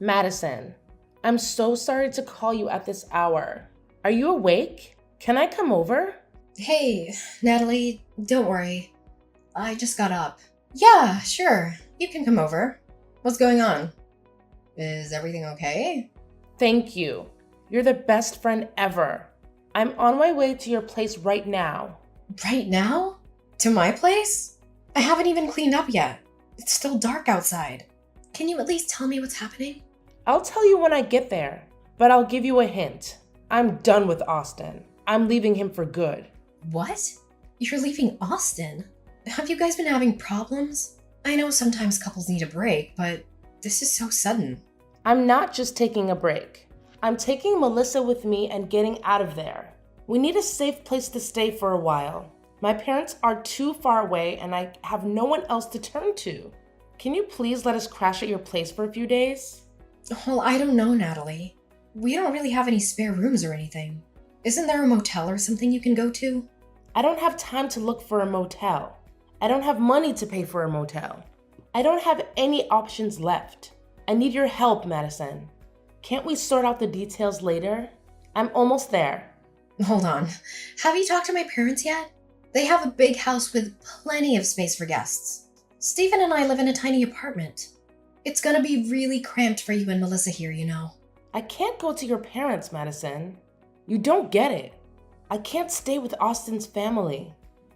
Madison, I'm so sorry to call you at this hour. Are you awake? Can I come over? Hey, Natalie, don't worry. I just got up. Yeah, sure. You can come over. What's going on? Is everything okay? Thank you. You're the best friend ever. I'm on my way to your place right now. Right now? To my place? I haven't even cleaned up yet. It's still dark outside. Can you at least tell me what's happening? I'll tell you when I get there, but I'll give you a hint. I'm done with Austin. I'm leaving him for good. What? You're leaving Austin? Have you guys been having problems? I know sometimes couples need a break, but this is so sudden. I'm not just taking a break. I'm taking Melissa with me and getting out of there. We need a safe place to stay for a while. My parents are too far away and I have no one else to turn to. Can you please let us crash at your place for a few days? Well, I don't know, Natalie. We don't really have any spare rooms or anything. Isn't there a motel or something you can go to? I don't have time to look for a motel. I don't have money to pay for a motel. I don't have any options left. I need your help, Madison. Can't we sort out the details later? I'm almost there. Hold on. Have you talked to my parents yet? They have a big house with plenty of space for guests. Stephen and I live in a tiny apartment. It's gonna be really cramped for you and Melissa here, you know. I can't go to your parents, Madison. You don't get it. I can't stay with Austin's family.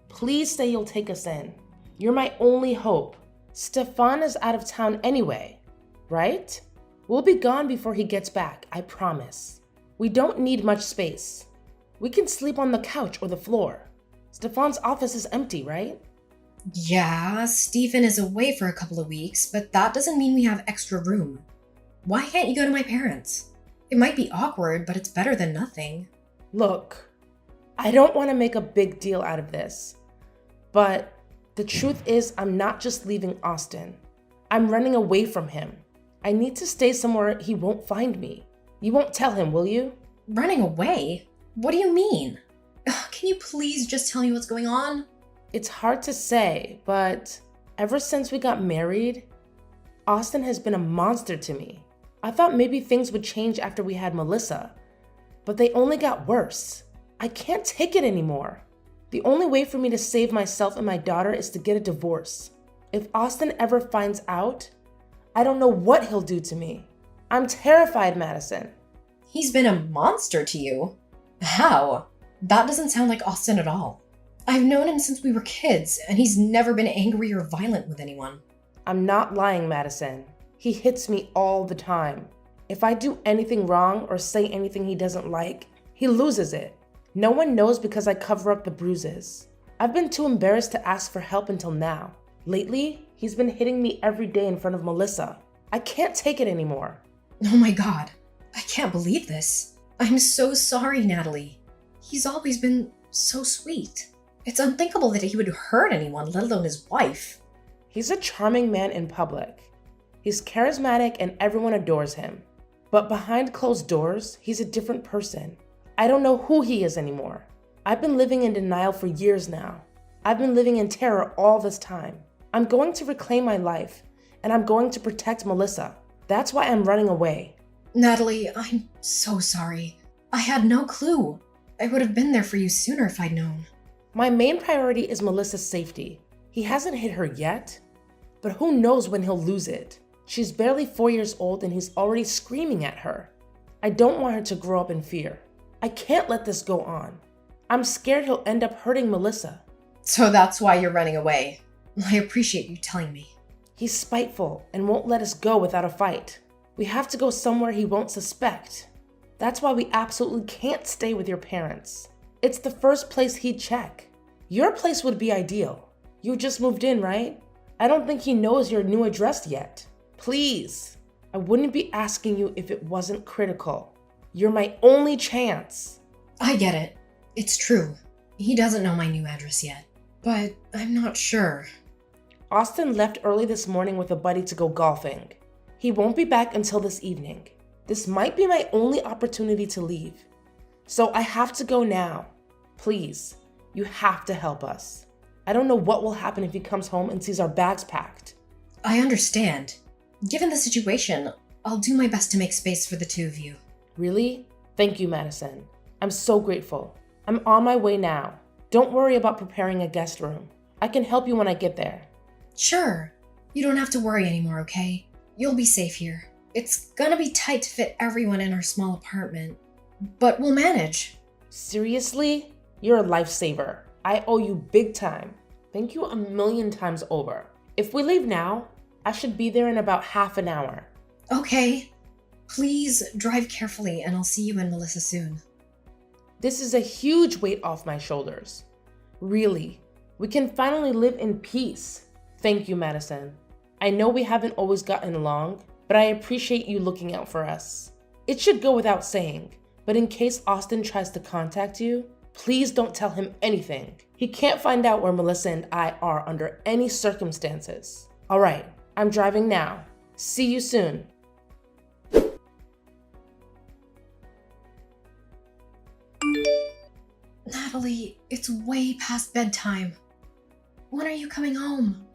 Please say you'll take us in. You're my only hope. Stefan is out of town anyway, right? We'll be gone before he gets back, I promise. We don't need much space. We can sleep on the couch or the floor. Stefan's office is empty, right? Yeah, Stephen is away for a couple of weeks, but that doesn't mean we have extra room. Why can't you go to my parents? It might be awkward, but it's better than nothing. Look, I don't want to make a big deal out of this, but the truth is I'm not just leaving Austin. I'm running away from him. I need to stay somewhere he won't find me. You won't tell him, will you? Running away? What do you mean? Can you please just tell me what's going on? It's hard to say, but ever since we got married, Austin has been a monster to me. I thought maybe things would change after we had Melissa, but they only got worse. I can't take it anymore. The only way for me to save myself and my daughter is to get a divorce. If Austin ever finds out, I don't know what he'll do to me. I'm terrified, Madison. He's been a monster to you? How? That doesn't sound like Austin at all. I've known him since we were kids, and he's never been angry or violent with anyone. I'm not lying, Madison. He hits me all the time. If I do anything wrong or say anything he doesn't like, he loses it. No one knows because I cover up the bruises. I've been too embarrassed to ask for help until now. Lately, he's been hitting me every day in front of Melissa. I can't take it anymore. Oh my god, I can't believe this. I'm so sorry, Natalie. He's always been so sweet. It's unthinkable that he would hurt anyone, let alone his wife. He's a charming man in public. He's charismatic and everyone adores him. But behind closed doors, he's a different person. I don't know who he is anymore. I've been living in denial for years now. I've been living in terror all this time. I'm going to reclaim my life, and I'm going to protect Melissa. That's why I'm running away. Natalie, I'm so sorry. I had no clue. I would have been there for you sooner if I'd known. My main priority is Melissa's safety. He hasn't hit her yet, but who knows when he'll lose it. She's barely 4 years old and he's already screaming at her. I don't want her to grow up in fear. I can't let this go on. I'm scared he'll end up hurting Melissa. So that's why you're running away. I appreciate you telling me. He's spiteful and won't let us go without a fight. We have to go somewhere he won't suspect. That's why we absolutely can't stay with your parents. It's the first place he'd check. Your place would be ideal. You just moved in, right? I don't think he knows your new address yet. Please, I wouldn't be asking you if it wasn't critical. You're my only chance. I get it. It's true. He doesn't know my new address yet, but I'm not sure. Austin left early this morning with a buddy to go golfing. He won't be back until this evening. This might be my only opportunity to leave. So I have to go now. Please, you have to help us. I don't know what will happen if he comes home and sees our bags packed. I understand. Given the situation, I'll do my best to make space for the two of you. Really? Thank you, Madison. I'm so grateful. I'm on my way now. Don't worry about preparing a guest room. I can help you when I get there. Sure. You don't have to worry anymore, okay? You'll be safe here. It's gonna be tight to fit everyone in our small apartment, but we'll manage. Seriously? You're a lifesaver. I owe you big time. Thank you 1,000,000 times over. If we leave now, I should be there in about half an hour. Okay. Please drive carefully and I'll see you and Melissa soon. This is a huge weight off my shoulders. Really, we can finally live in peace. Thank you, Madison. I know we haven't always gotten along, but I appreciate you looking out for us. It should go without saying, but in case Austin tries to contact you, please don't tell him anything. He can't find out where Melissa and I are under any circumstances. All right, I'm driving now. See you soon. Natalie, it's way past bedtime. When are you coming home?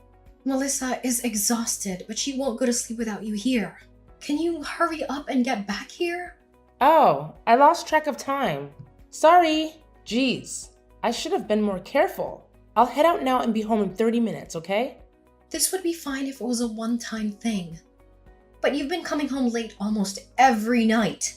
Melissa is exhausted, but she won't go to sleep without you here. Can you hurry up and get back here? Oh, I lost track of time. Sorry. Jeez, I should have been more careful. I'll head out now and be home in 30 minutes, okay? This would be fine if it was a one-time thing. But you've been coming home late almost every night.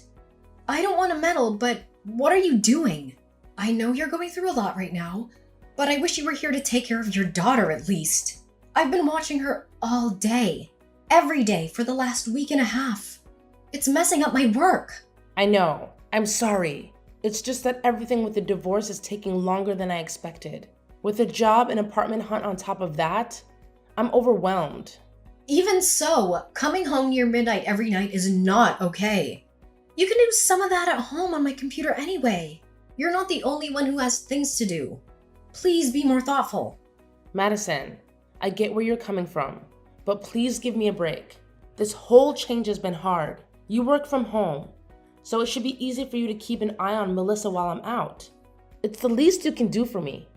I don't want to meddle, but what are you doing? I know you're going through a lot right now, but I wish you were here to take care of your daughter at least. I've been watching her all day, every day for the last week and a half. It's messing up my work. I know. I'm sorry. It's just that everything with the divorce is taking longer than I expected. With a job and apartment hunt on top of that, I'm overwhelmed. Even so, coming home near midnight every night is not okay. You can do some of that at home on my computer anyway. You're not the only one who has things to do. Please be more thoughtful. Madison, I get where you're coming from, but please give me a break. This whole change has been hard. You work from home, so it should be easy for you to keep an eye on Melissa while I'm out. It's the least you can do for me.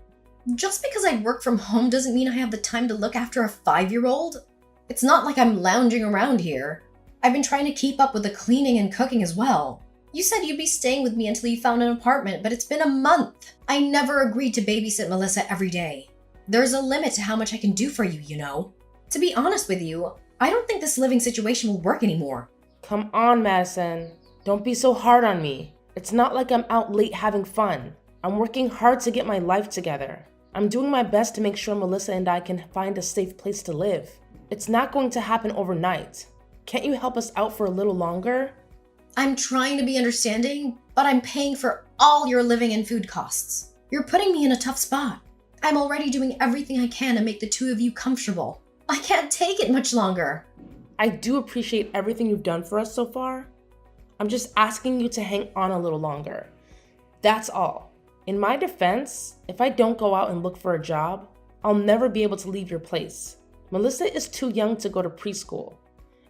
Just because I work from home doesn't mean I have the time to look after a 5-year-old. It's not like I'm lounging around here. I've been trying to keep up with the cleaning and cooking as well. You said you'd be staying with me until you found an apartment, but it's been a month. I never agreed to babysit Melissa every day. There's a limit to how much I can do for you, you know? To be honest with you, I don't think this living situation will work anymore. Come on, Madison. Don't be so hard on me. It's not like I'm out late having fun. I'm working hard to get my life together. I'm doing my best to make sure Melissa and I can find a safe place to live. It's not going to happen overnight. Can't you help us out for a little longer? I'm trying to be understanding, but I'm paying for all your living and food costs. You're putting me in a tough spot. I'm already doing everything I can to make the two of you comfortable. I can't take it much longer. I do appreciate everything you've done for us so far. I'm just asking you to hang on a little longer. That's all. In my defense, if I don't go out and look for a job, I'll never be able to leave your place. Melissa is too young to go to preschool,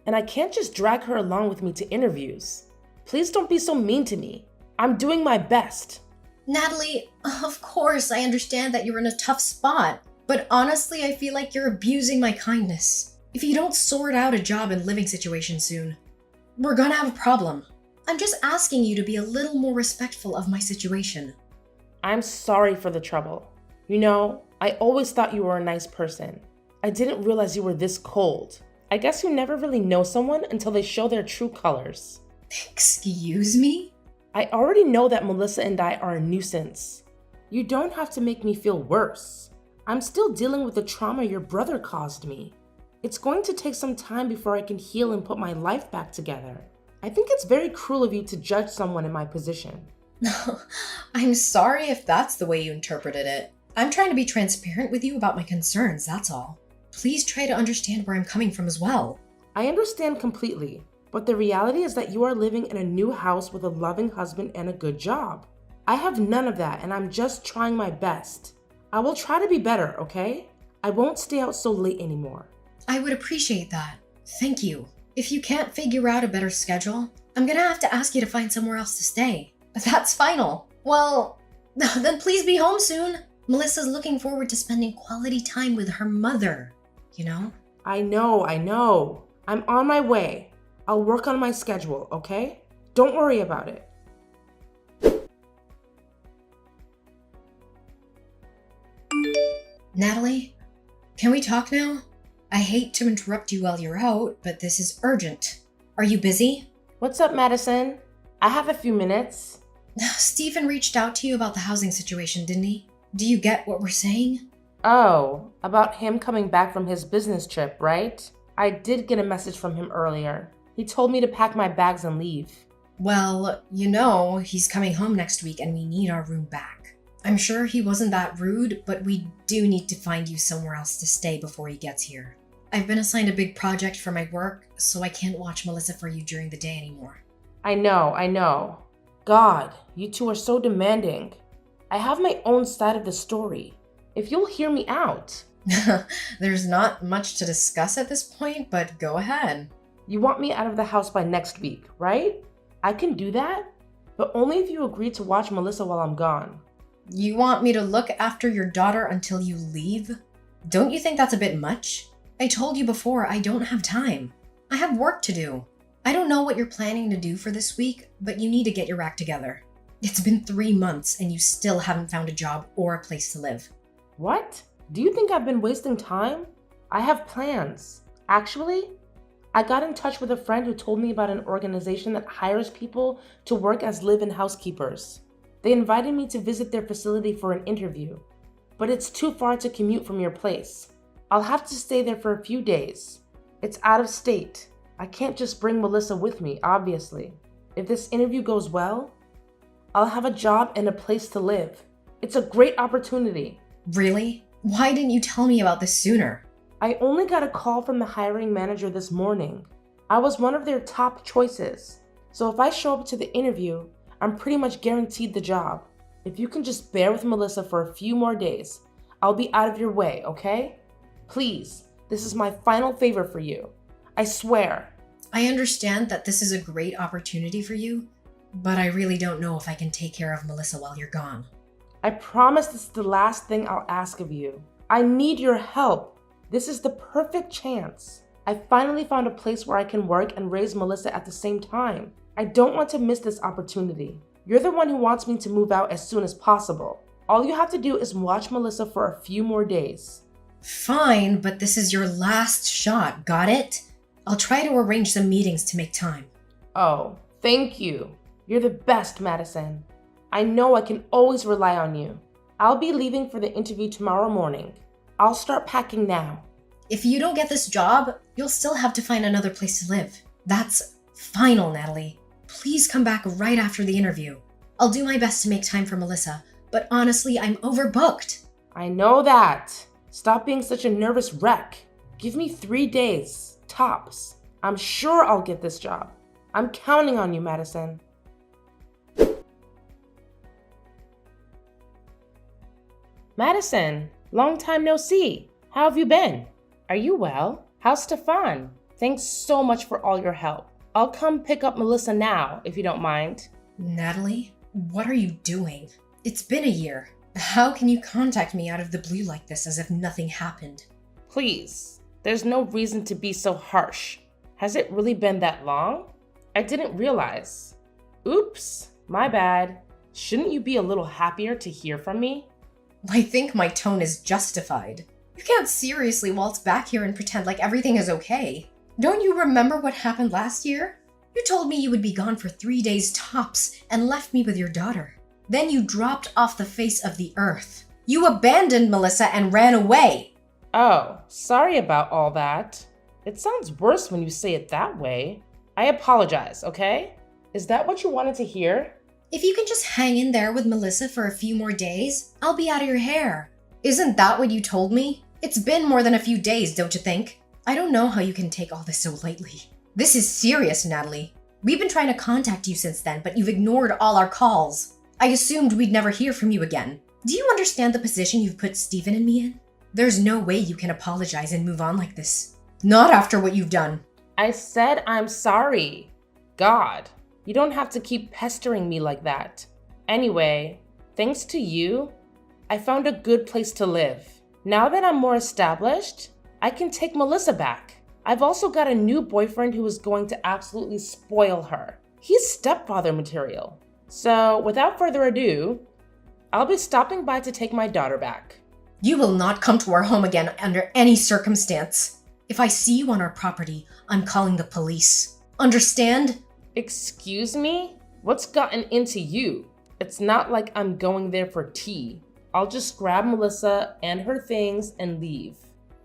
and I can't just drag her along with me to interviews. Please don't be so mean to me. I'm doing my best. Natalie, of course I understand that you're in a tough spot, but honestly I feel like you're abusing my kindness. If you don't sort out a job and living situation soon, we're gonna have a problem. I'm just asking you to be a little more respectful of my situation. I'm sorry for the trouble. You know, I always thought you were a nice person. I didn't realize you were this cold. I guess you never really know someone until they show their true colors. Excuse me? I already know that Melissa and I are a nuisance. You don't have to make me feel worse. I'm still dealing with the trauma your brother caused me. It's going to take some time before I can heal and put my life back together. I think it's very cruel of you to judge someone in my position. I'm sorry if that's the way you interpreted it. I'm trying to be transparent with you about my concerns, that's all. Please try to understand where I'm coming from as well. I understand completely, but the reality is that you are living in a new house with a loving husband and a good job. I have none of that, and I'm just trying my best. I will try to be better, okay? I won't stay out so late anymore. I would appreciate that. Thank you. If you can't figure out a better schedule, I'm gonna have to ask you to find somewhere else to stay. That's final. Well, then please be home soon. Melissa's looking forward to spending quality time with her mother, you know? I know. I'm on my way. I'll work on my schedule, okay? Don't worry about it. Natalie, can we talk now? I hate to interrupt you while you're out, but this is urgent. Are you busy? What's up, Madison? I have a few minutes. Stephen reached out to you about the housing situation, didn't he? Do you get what we're saying? Oh, about him coming back from his business trip, right? I did get a message from him earlier. He told me to pack my bags and leave. Well, he's coming home next week and we need our room back. I'm sure he wasn't that rude, but we do need to find you somewhere else to stay before he gets here. I've been assigned a big project for my work, so I can't watch Melissa for you during the day anymore. I know. God, you two are so demanding. I have my own side of the story. If you'll hear me out. There's not much to discuss at this point, but go ahead. You want me out of the house by next week, right? I can do that, but only if you agree to watch Melissa while I'm gone. You want me to look after your daughter until you leave? Don't you think that's a bit much? I told you before, I don't have time. I have work to do. I don't know what you're planning to do for this week, but you need to get your act together. It's been 3 months and you still haven't found a job or a place to live. What? Do you think I've been wasting time? I have plans. Actually, I got in touch with a friend who told me about an organization that hires people to work as live-in housekeepers. They invited me to visit their facility for an interview, but it's too far to commute from your place. I'll have to stay there for a few days. It's out of state. I can't just bring Melissa with me, obviously. If this interview goes well, I'll have a job and a place to live. It's a great opportunity. Really? Why didn't you tell me about this sooner? I only got a call from the hiring manager this morning. I was one of their top choices. So if I show up to the interview, I'm pretty much guaranteed the job. If you can just bear with Melissa for a few more days, I'll be out of your way, okay? Please, this is my final favor for you. I swear. I understand that this is a great opportunity for you, but I really don't know if I can take care of Melissa while you're gone. I promise this is the last thing I'll ask of you. I need your help. This is the perfect chance. I finally found a place where I can work and raise Melissa at the same time. I don't want to miss this opportunity. You're the one who wants me to move out as soon as possible. All you have to do is watch Melissa for a few more days. Fine, but this is your last shot, got it? I'll try to arrange some meetings to make time. Oh, thank you. You're the best, Madison. I know I can always rely on you. I'll be leaving for the interview tomorrow morning. I'll start packing now. If you don't get this job, you'll still have to find another place to live. That's final, Natalie. Please come back right after the interview. I'll do my best to make time for Melissa, but honestly, I'm overbooked. I know that. Stop being such a nervous wreck. Give me 3 days, tops. I'm sure I'll get this job. I'm counting on you, Madison. Madison, long time no see. How have you been? Are you well? How's Stefan? Thanks so much for all your help. I'll come pick up Melissa now, if you don't mind. Natalie, what are you doing? It's been a year. How can you contact me out of the blue like this as if nothing happened? Please, there's no reason to be so harsh. Has it really been that long? I didn't realize. Oops, my bad. Shouldn't you be a little happier to hear from me? I think my tone is justified. You can't seriously waltz back here and pretend like everything is okay. Don't you remember what happened last year? You told me you would be gone for 3 days tops and left me with your daughter. Then you dropped off the face of the earth. You abandoned Melissa and ran away. Oh, sorry about all that. It sounds worse when you say it that way. I apologize, okay? Is that what you wanted to hear? If you can just hang in there with Melissa for a few more days, I'll be out of your hair. Isn't that what you told me? It's been more than a few days, don't you think? I don't know how you can take all this so lightly. This is serious, Natalie. We've been trying to contact you since then, but you've ignored all our calls. I assumed we'd never hear from you again. Do you understand the position you've put Stephen and me in? There's no way you can apologize and move on like this. Not after what you've done. I said I'm sorry. God, you don't have to keep pestering me like that. Anyway, thanks to you, I found a good place to live. Now that I'm more established, I can take Melissa back. I've also got a new boyfriend who is going to absolutely spoil her. He's stepfather material. So, without further ado, I'll be stopping by to take my daughter back. You will not come to our home again under any circumstance. If I see you on our property, I'm calling the police. Understand? Excuse me? What's gotten into you? It's not like I'm going there for tea. I'll just grab Melissa and her things and leave.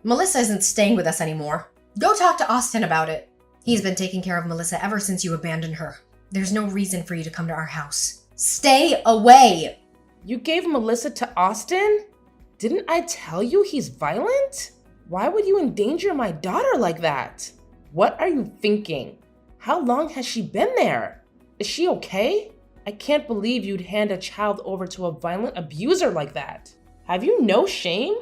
Melissa isn't staying with us anymore. Go talk to Austin about it. He's been taking care of Melissa ever since you abandoned her. There's no reason for you to come to our house. Stay away! You gave Melissa to Austin? Didn't I tell you he's violent? Why would you endanger my daughter like that? What are you thinking? How long has she been there? Is she okay? I can't believe you'd hand a child over to a violent abuser like that. Have you no shame?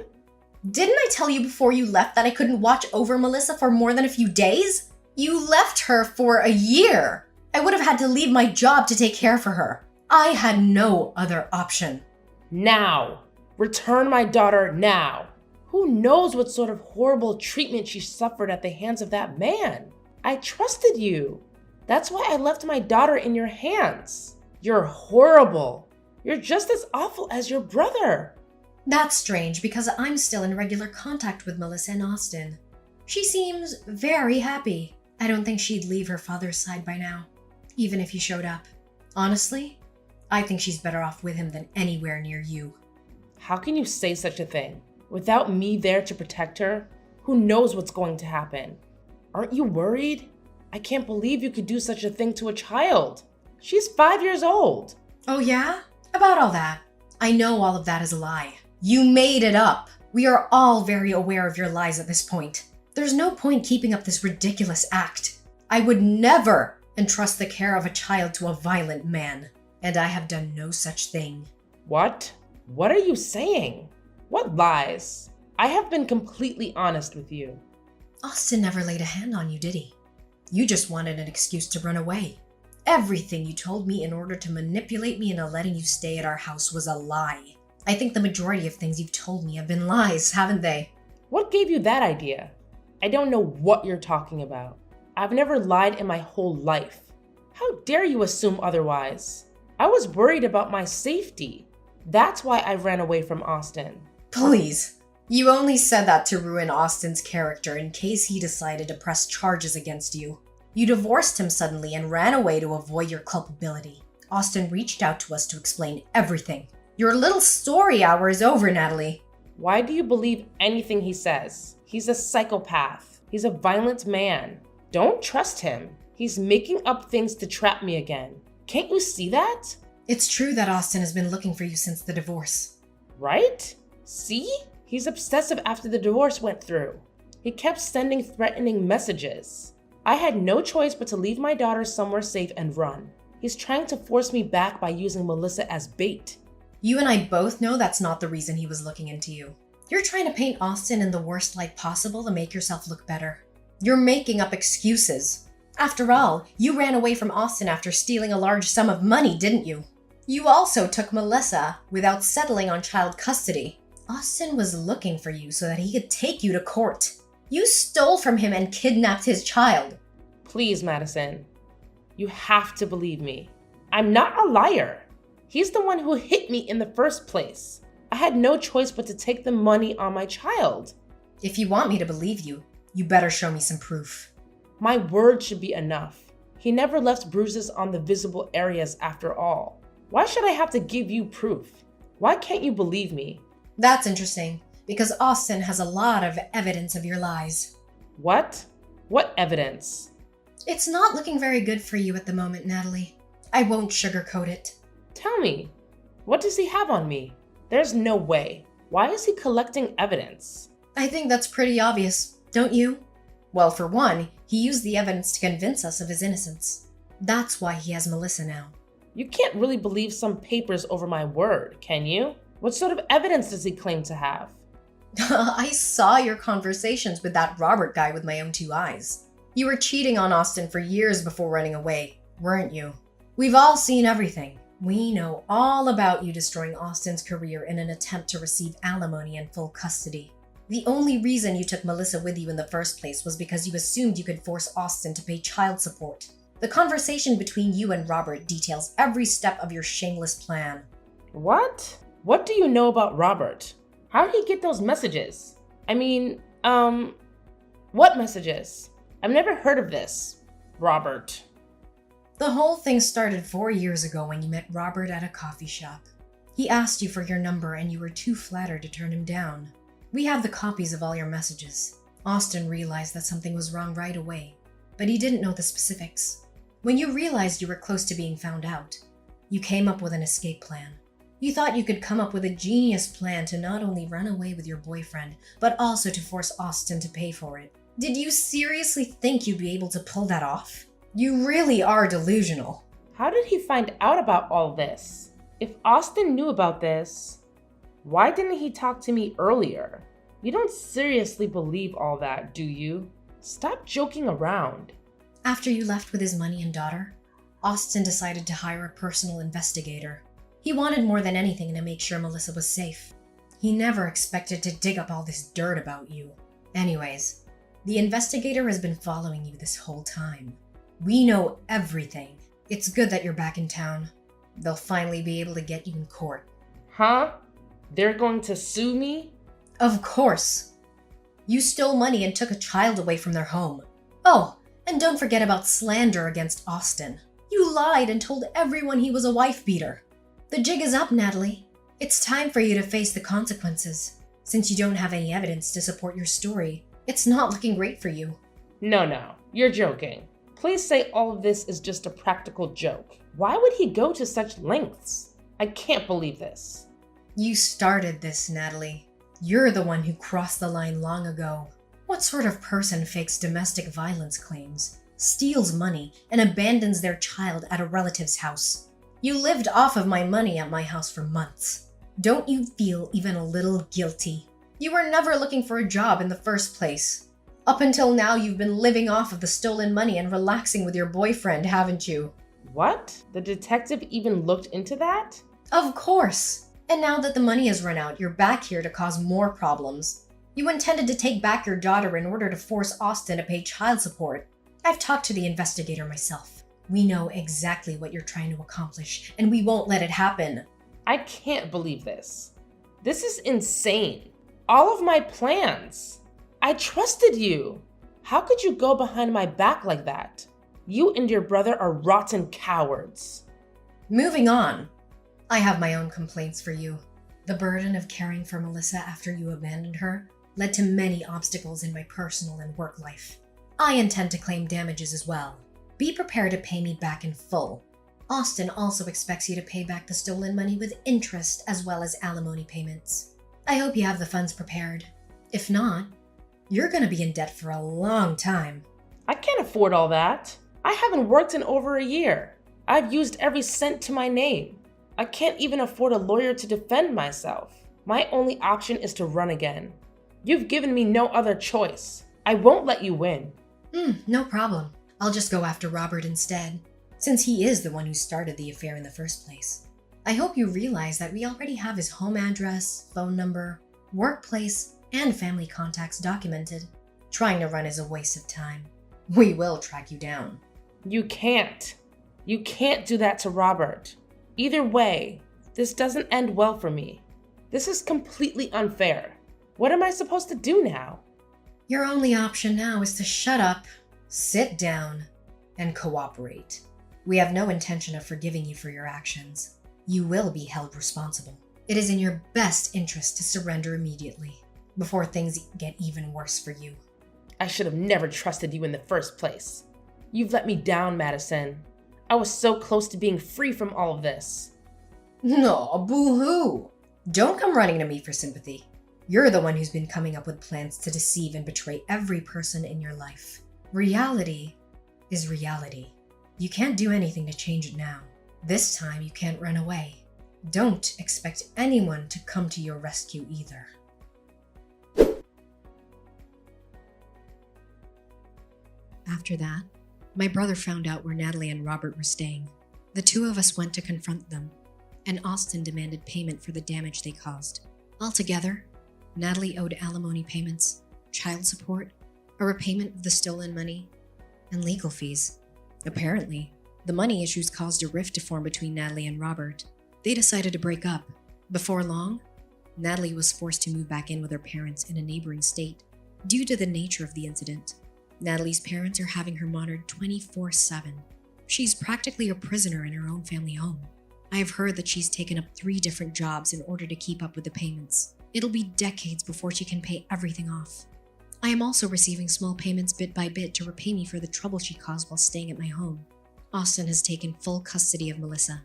Didn't I tell you before you left that I couldn't watch over Melissa for more than a few days? You left her for a year. I would have had to leave my job to take care for her. I had no other option. Now! Return my daughter now! Who knows what sort of horrible treatment she suffered at the hands of that man? I trusted you. That's why I left my daughter in your hands. You're horrible. You're just as awful as your brother. That's strange because I'm still in regular contact with Melissa and Austin. She seems very happy. I don't think she'd leave her father's side by now, even if he showed up. Honestly, I think she's better off with him than anywhere near you. How can you say such a thing? Without me there to protect her, who knows what's going to happen? Aren't you worried? I can't believe you could do such a thing to a child. She's 5 years old. Oh yeah? About all that. I know all of that is a lie. You made it up. We are all very aware of your lies at this point. There's no point keeping up this ridiculous act. I would never entrust the care of a child to a violent man, and I have done no such thing. What? What are you saying? What lies? I have been completely honest with you. Austin never laid a hand on you, did he? You just wanted an excuse to run away. Everything you told me in order to manipulate me into letting you stay at our house was a lie. I think the majority of things you've told me have been lies, haven't they? What gave you that idea? I don't know what you're talking about. I've never lied in my whole life. How dare you assume otherwise? I was worried about my safety. That's why I ran away from Austin. Please. You only said that to ruin Austin's character in case he decided to press charges against you. You divorced him suddenly and ran away to avoid your culpability. Austin reached out to us to explain everything. Your little story hour is over, Natalie. Why do you believe anything he says? He's a psychopath. He's a violent man. Don't trust him. He's making up things to trap me again. Can't you see that? It's true that Austin has been looking for you since the divorce. Right? See? He's obsessive after the divorce went through. He kept sending threatening messages. I had no choice but to leave my daughter somewhere safe and run. He's trying to force me back by using Melissa as bait. You and I both know that's not the reason he was looking into you. You're trying to paint Austin in the worst light possible to make yourself look better. You're making up excuses. After all, you ran away from Austin after stealing a large sum of money, didn't you? You also took Melissa without settling on child custody. Austin was looking for you so that he could take you to court. You stole from him and kidnapped his child. Please, Madison. You have to believe me. I'm not a liar. He's the one who hit me in the first place. I had no choice but to take the money on my child. If you want me to believe you, you better show me some proof. My word should be enough. He never left bruises on the visible areas after all. Why should I have to give you proof? Why can't you believe me? That's interesting, because Austin has a lot of evidence of your lies. What? What evidence? It's not looking very good for you at the moment, Natalie. I won't sugarcoat it. Tell me, what does he have on me? There's no way. Why is he collecting evidence? I think that's pretty obvious, don't you? Well, for one, he used the evidence to convince us of his innocence. That's why he has Melissa now. You can't really believe some papers over my word, can you? What sort of evidence does he claim to have? I saw your conversations with that Robert guy with my own two eyes. You were cheating on Austin for years before running away, weren't you? We've all seen everything. We know all about you destroying Austin's career in an attempt to receive alimony and full custody. The only reason you took Melissa with you in the first place was because you assumed you could force Austin to pay child support. The conversation between you and Robert details every step of your shameless plan. What? What do you know about Robert? How did he get those messages? I mean, what messages? I've never heard of this, Robert. The whole thing started 4 years ago when you met Robert at a coffee shop. He asked you for your number and you were too flattered to turn him down. We have the copies of all your messages. Austin realized that something was wrong right away, but he didn't know the specifics. When you realized you were close to being found out, you came up with an escape plan. You thought you could come up with a genius plan to not only run away with your boyfriend, but also to force Austin to pay for it. Did you seriously think you'd be able to pull that off? You really are delusional. How did he find out about all this? If Austin knew about this, why didn't he talk to me earlier? You don't seriously believe all that, do you? Stop joking around. After you left with his money and daughter, Austin decided to hire a personal investigator. He wanted more than anything to make sure Melissa was safe. He never expected to dig up all this dirt about you. Anyways, the investigator has been following you this whole time. We know everything. It's good that you're back in town. They'll finally be able to get you in court. Huh? They're going to sue me? Of course. You stole money and took a child away from their home. Oh, and don't forget about slander against Austin. You lied and told everyone he was a wife beater. The jig is up, Natalie. It's time for you to face the consequences. Since you don't have any evidence to support your story, it's not looking great for you. No, you're joking. Please say all of this is just a practical joke. Why would he go to such lengths? I can't believe this. You started this, Natalie. You're the one who crossed the line long ago. What sort of person fakes domestic violence claims, steals money, and abandons their child at a relative's house? You lived off of my money at my house for months. Don't you feel even a little guilty? You were never looking for a job in the first place. Up until now, you've been living off of the stolen money and relaxing with your boyfriend, haven't you? What? The detective even looked into that? Of course. And now that the money has run out, you're back here to cause more problems. You intended to take back your daughter in order to force Austin to pay child support. I've talked to the investigator myself. We know exactly what you're trying to accomplish, and we won't let it happen. I can't believe this. This is insane. All of my plans. I trusted you. How could you go behind my back like that? You and your brother are rotten cowards. Moving on. I have my own complaints for you. The burden of caring for Melissa after you abandoned her led to many obstacles in my personal and work life. I intend to claim damages as well. Be prepared to pay me back in full. Austin also expects you to pay back the stolen money with interest as well as alimony payments. I hope you have the funds prepared. If not, you're going to be in debt for a long time. I can't afford all that. I haven't worked in over a year. I've used every cent to my name. I can't even afford a lawyer to defend myself. My only option is to run again. You've given me no other choice. I won't let you win. No problem. I'll just go after Robert instead, since he is the one who started the affair in the first place. I hope you realize that we already have his home address, phone number, workplace, and family contacts documented. Trying to run is a waste of time. We will track you down. You can't. You can't do that to Robert. Either way, this doesn't end well for me. This is completely unfair. What am I supposed to do now? Your only option now is to shut up, sit down, and cooperate. We have no intention of forgiving you for your actions. You will be held responsible. It is in your best interest to surrender immediately, before things get even worse for you. I should have never trusted you in the first place. You've let me down, Madison. I was so close to being free from all of this. No, boo-hoo! Don't come running to me for sympathy. You're the one who's been coming up with plans to deceive and betray every person in your life. Reality is reality. You can't do anything to change it now. This time you can't run away. Don't expect anyone to come to your rescue either. After that, my brother found out where Natalie and Robert were staying. The two of us went to confront them, and Austin demanded payment for the damage they caused. Altogether, Natalie owed alimony payments, child support, a repayment of the stolen money, and legal fees. Apparently, the money issues caused a rift to form between Natalie and Robert. They decided to break up. Before long, Natalie was forced to move back in with her parents in a neighboring state. Due to the nature of the incident, Natalie's parents are having her monitored 24/7. She's practically a prisoner in her own family home. I have heard that she's taken up 3 different jobs in order to keep up with the payments. It'll be decades before she can pay everything off. I am also receiving small payments bit by bit to repay me for the trouble she caused while staying at my home. Austin has taken full custody of Melissa,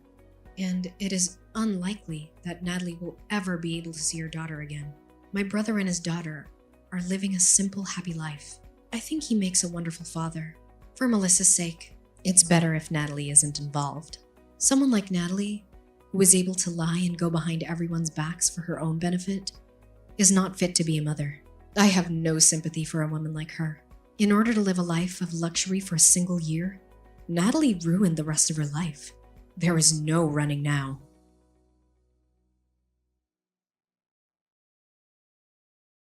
and it is unlikely that Natalie will ever be able to see her daughter again. My brother and his daughter are living a simple, happy life. I think he makes a wonderful father. For Melissa's sake, it's better if Natalie isn't involved. Someone like Natalie, who is able to lie and go behind everyone's backs for her own benefit, is not fit to be a mother. I have no sympathy for a woman like her. In order to live a life of luxury for a single year, Natalie ruined the rest of her life. There is no running now.